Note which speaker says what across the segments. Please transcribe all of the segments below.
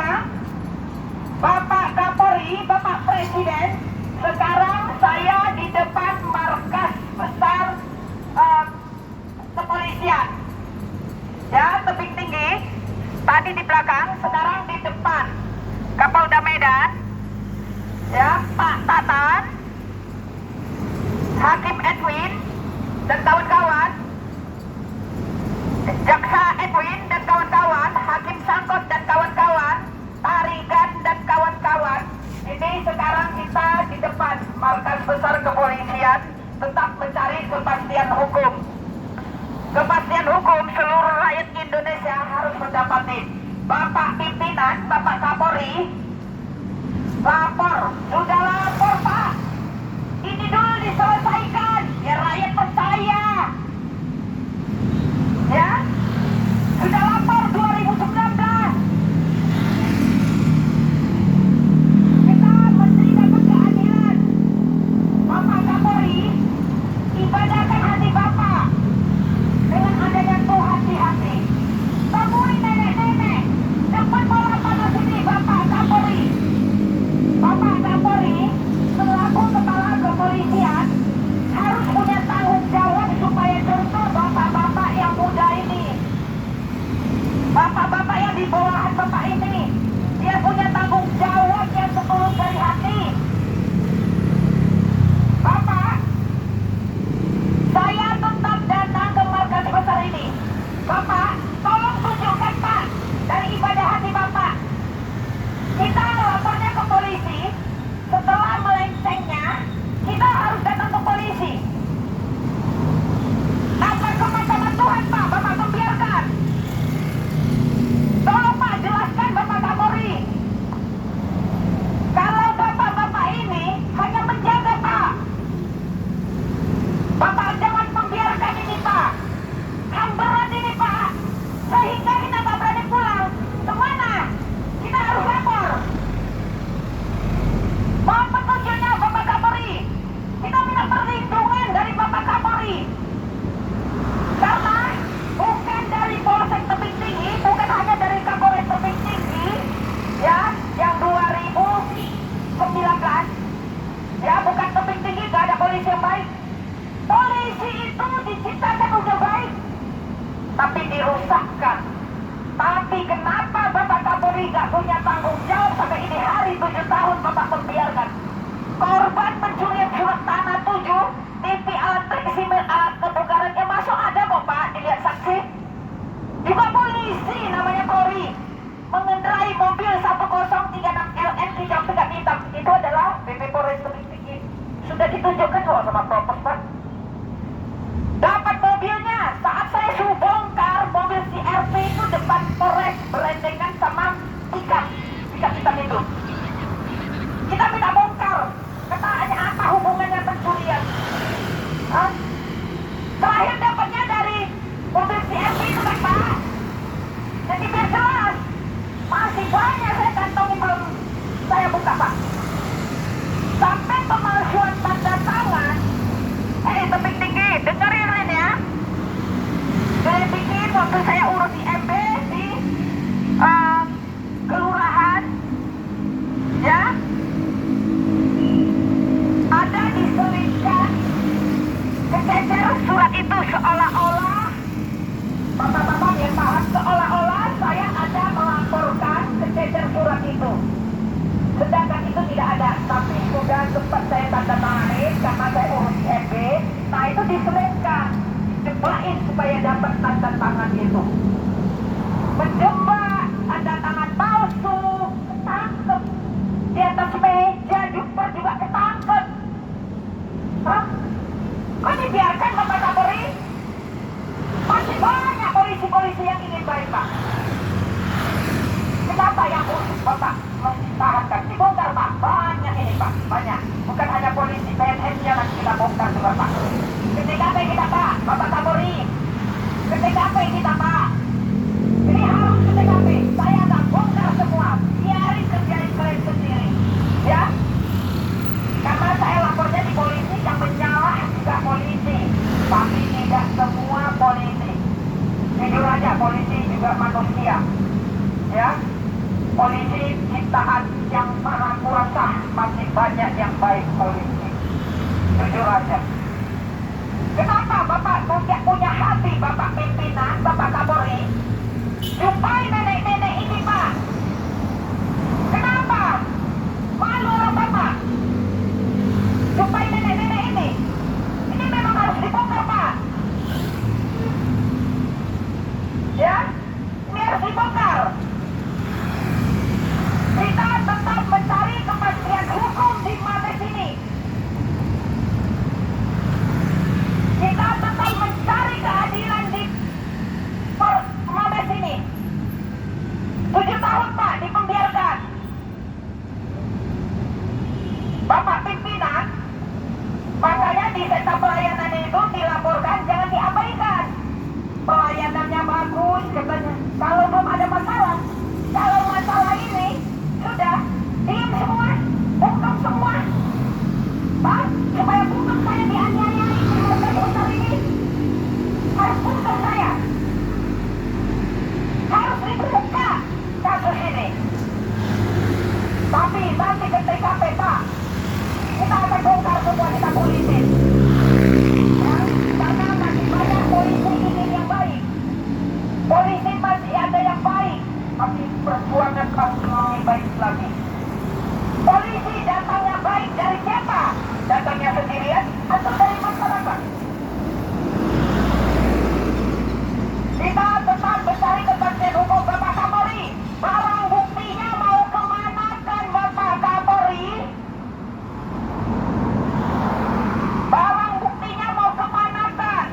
Speaker 1: pertama, Bapak Kapolri, Bapak Presiden, sekarang saya di depan markas besar kepolisian. Ya, tebing tinggi. Tadi di belakang, sekarang di depan Kapolda Medan. Ya, Pak Tatan, Hakim Edwin dan kawan-kawan, Jaksa Edwin dan kawan-kawan, Hakim Sangkot dan kawan-kawan, Tarigan dan kawan-kawan. Ini sekarang kita di depan markas besar kepolisian, tetap mencari kepastian hukum. Kepastian hukum seluruh rakyat Indonesia harus mendapati. Bapak pimpinan, Bapak Kapolri, lapor, sudah lapor Pak. Ini dulu diselesaikan, ya rakyat percaya. Ya, sudah lapor 2019. Kita Menteri dapat keadilan. Bapak Kapolri, ibadahkan hati Bapak dengan adanya tuh hati-hati. Temui nenek-nenek, cepat bola panas ini Bapak Kapolri. Bapak Kapolri selaku kepala kepolisian harus punya tanggung jawab supaya contoh bapak-bapak yang muda ini, bapak-bapak yang di bawahan bapak ini, dia punya tanggung jawab yang setulus dari hati. Bapak, saya tetap datang ke markas besar ini. Bapak, tolong tunjukkan Pak dari ibadah hati Bapak. Kita lapornya ke polisi. Setelah melencengnya, kita harus datang ke polisi. Tanpa kemataman Tuhan Pak, Bapak membiarkan. Tolong Pak, jelaskan Bapak Kapolri. Kalau bapak-bapak ini hanya menjaga Pak, Bapak jangan membiarkan ini Pak. Hambaran ini Pak, sehingga kita tak berani pulang. Kemana? Kita harus lapor. Mohon petunjuknya Bapak Kapolri. Kita minta perlindungan dari Bapak Kapolri. Karena bukan dari Polsek Tebing Tinggi, bukan hanya dari Kapolres Tebing Tinggi, ya, yang 2019, ya, bukan Tebing Tinggi, gak ada polisi yang baik. Polisi itu diciptakan udah baik, tapi dirusakkan. Tapi kenapa Bapak Kapolri gak punya tanggung jawab sampai ini hari 7 tahun Bapak membiarkan korban pencurian surat tanah 7, TV elektrik, simil alat kebugaran yang masuk ada kok Pak, dilihat saksi. Juga polisi namanya Polri mengendarai mobil 1036 LN hijau tegak hitam. Itu adalah BP Polres Tebing Tinggi. Sudah ditunjukkan kok sama propos Pak. Dapat mobilnya saat saya suruh bongkar mobil CRV itu depan Polres berendengan sama ikat hitam itu. Kita minta bongkar. Katanya apa hubungannya pencurian? Hah? Terakhir dapatnya dari mobil CRV itu kan Pak. Jadi biar jelas. Masih banyak saya kantongi belum saya buka Pak. Sampai pemalsuan tanda tangan. Tebing Tinggi, dengerin ya. Saya bikin waktu saya urus di MB di kelurahan, ya, ada diselipkan kececer surat itu seolah-olah bapak-bapak yang paham, seolah-olah saya ada melaporkan kececer surat itu. Sedangkan itu tidak ada, tapi sudah sempat saya tanda tanganin karena saya urus di MB. Nah itu diselipkan, jebakin supaya dapat tanda tangan itu. Menjebak tanda tangan palsu, ketangkep. Di atas meja jumper juga ketangkep. Hah? Kok dibiarkan Bapak Kapolri? Masih banyak polisi-polisi yang ingin baik Pak. Kenapa yang khusus Bapak mentahankan? Dibongkar Pak, banyak ini Pak, banyak. Bukan hanya polisi PNS yang kita bongkar juga Pak. Ketika apa kita Pak, Bapak Kapolri? Ketika apa kita Pak? Polisi ciptaan yang maha kuasa, masih banyak yang baik polisi. Jujur aja. Kenapa Bapak punya hati, Bapak pimpinan, Bapak Kapolri, jumpai nenek-nenek ini, Pak? Kenapa? Malu orang Bapak. Jumpai nenek-nenek ini. Ini memang harus dibongkar, Pak. Ya, ini harus dibongkar. Kita tetap mencari kepastian hukum di Mabes ini. Kita tetap mencari keadilan di Mabes ini. 7 tahun, Pak, dipembiarkan. Bapak pimpinan, makanya di sentra pelayanan itu dilaporkan, jangan diabaikan. Pelayanannya bagus, katanya. Kalau belum ada masalah, kalau masalah ini sudah diam semua, bungkam semua, Pak, supaya bungkam saya dianiaya ini, besar ini, harus bungkam saya, harus dibuka kasus ini. Tapi nanti ke TKP, Pak, kita akan bongkar semua, kita polisin. Ya, karena masih banyak polisi ini yang baik. Polisi masih ada yang baik, tapi perjuangan pasti lebih baik lagi. Polisi datangnya baik dari siapa? Datangnya sendirian atau dari masyarakat? Kita tetap mencari kepastian hukum, Bapak Kapolri. Barang buktinya mau kemana kan, Bapak Kapolri? Barang buktinya mau kemana kan?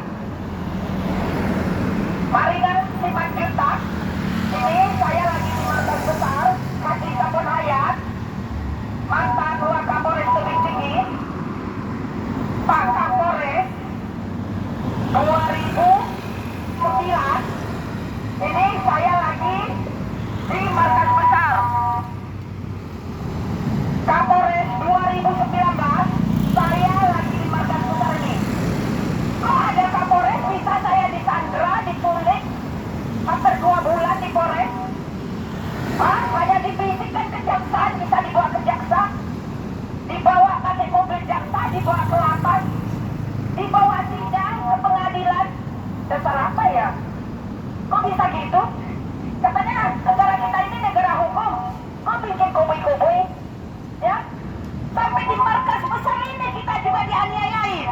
Speaker 1: Mari kan simak juntak. Ini saya lagi di markas besar Haji Sabun Hayat, mantan Wakapolres Tebing Tinggi, Pak Kapolres 2009. Ini saya lagi di markas besar Kapolres 2019. Saya lagi di markas besar ini. Kok ada Kapolres bisa saya disandra, diculik hampir 2 bulan di Polres? Pak, hanya dibisikkan ke jaksa, bisa dibawa ke jaksa, dibawa pakai mobil jaksa, dibawa ke lapas, dibawa sidang ke pengadilan. Dasar apa ya? Kok bisa gitu? Katanya negara kita ini negara hukum, kok bikin kubui-kubui? Ya? Sampai di markas besar ini kita juga dianiayain,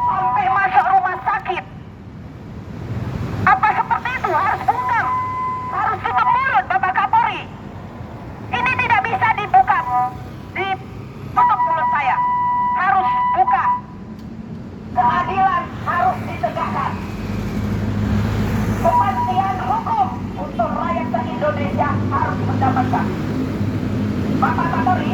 Speaker 1: sampai masuk rumah sakit. Apa seperti itu? Harus bungkam, harus tutup mulut, Bapak Kapolri. Ini tidak bisa dibuka, ditutup mulut saya. Harus buka. Keadilan harus ditegakkan. Kepastian hukum untuk rakyat se-Indonesia harus mendapatkan. Bapak Kapolri,